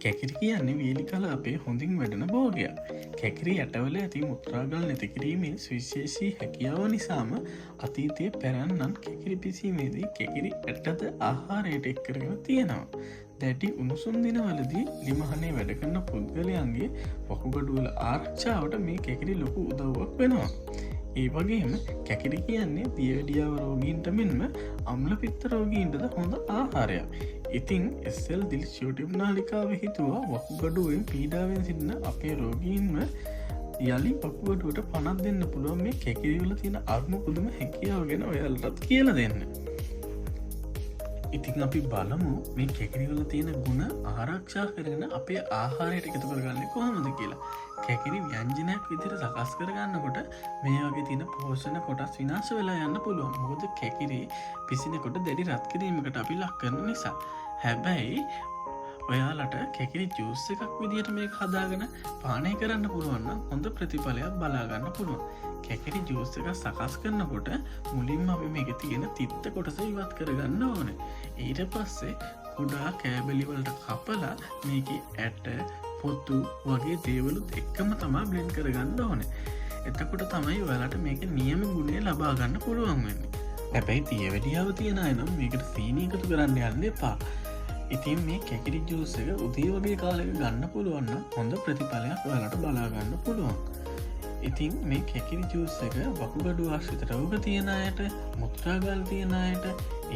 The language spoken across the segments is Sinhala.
කැකිරි කියන්නේ වේලි කලාපේ හොඳින් වැඩෙන භෝගයක්. කැකිරි ඇටවල ඇති මුත්‍රාගල් නැතිකිරීමේ සවිශේෂී හැකියාව නිසාම අතීතයේ පැරැන්නන් කැකිරි පිසීමේදී කැකිරි ඇටද ආහාරයට එක් කරගෙන තියෙනවා. දැටි උණුසුම් දිනවලදී ලිමහනේ වැඩ කරන පුද්ගලයන්ගේ වකුගඩුවල ආරක්ෂාවට මේ කැකිරි ලොකු උදව්වක් වෙනවා. ඒ වගේම කැකිරි කියන්නේ දියවැඩියාව රෝගීන්ට මෙන්ම අම්ල පිත්ත රෝගීන්ටද හොඳ ආහාරයක්. ඉතිං එස්සල් දිලිෂෝටිම් නාලිකාව හිතුවා වකුගඩුවෙන් පීඩාවෙන් සිටින අපේ රෝගීන්ම යළි පකුගඩුවට පනත් දෙන්න පුළුවන් මේ කැකිරිවල තියෙන අර්ම පුදුම හැකියාව ගැන ඔයාලටත් කියල දෙන්න. ඉතින් අපි බලමු මේ කැකිරිවල තියෙන ගුණ ආරක්ෂා කරගෙන අපේ ආහාරයට එකතු කරගන්න කොහොමද කියලා. කැකිරි ව්‍යංජනයක් විදිර සකස් කරගන්නකොට මේ වගේ තියෙන පෝෂණ කොටස් විනාශ වෙලා යන්න පුළුවන්. මොකද කැකිරි පිසිනකොට දැඩි රත් කිරීමකට අපි ලක් කරන නිසා. හැබැයි ඔයාලට කැකිරි ජූස් එකක් විදිහට මේක හදාගෙන පානය කරන්න පුළුවන් හොඳ ප්‍රතිඵලයක් බලාගන්න පුළුවන්. කැකිරි ජූස් එක සකස් කරනකොට මුලින්ම අපි මේක තියෙන තිත්ත කොටස ඉවත් කරගන්න ඕන. ඊට පස්සේ කුඩා කෑබලිවලට කපලා මේක ඇට පොත්තු වගේ දේවලුත් එක්කම තමා බ්ලෙන්ඩ් කරගන්න ඕන. එතකොට තමයි ඔයාලට මේක නියම ගුණය ලබාගන්න පුළුවන් වෙන්නේ. හැබැයි දියවැඩියාව තියෙන අය නම් මේකට සීනි එකතු කරන්න යන්න එපා. ඉතින් මේ කැකිරි ජූස් එක උදේ වගේ කාලෙක ගන්න පුළුවන් හොඳ ප්‍රතිඵලයක් ඔයාලට බලාගන්න පුළුවන්. ඉතින් මේ කැකිරි ජූස් එක වකුගඩු ආශ්‍රිත රෝග තියෙන අයට, මුත්‍රාගල් තියෙන අයට,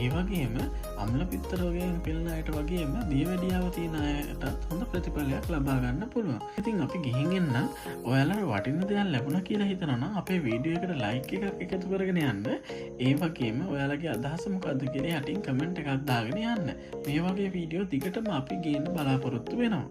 ඒ වගේම අම්ල පිත්ත රෝගයෙන් පෙළෙන අයට වගේම දියවැඩියාව තියෙන අයටත් හොඳ ප්‍රතිඵලයක් ලබා ගන්න පුළුවන්. ඉතින් අපි ගිහින් එන්න ඔයාලට වටින දෙයක් ලැබුණා කියලා හිතනවා අපේ වීඩියෝ එකට ලයික් එකක් එකතු කරගෙන යන්න. ඒ වගේම ඔයාලගේ අදහස මොකද්ද කියලා යටින් කමෙන්ට් එකක් දාගෙන යන්න. මේ වගේ වීඩියෝ දිගටම අපි ගේන්න බලාපොරොත්තු වෙනවා.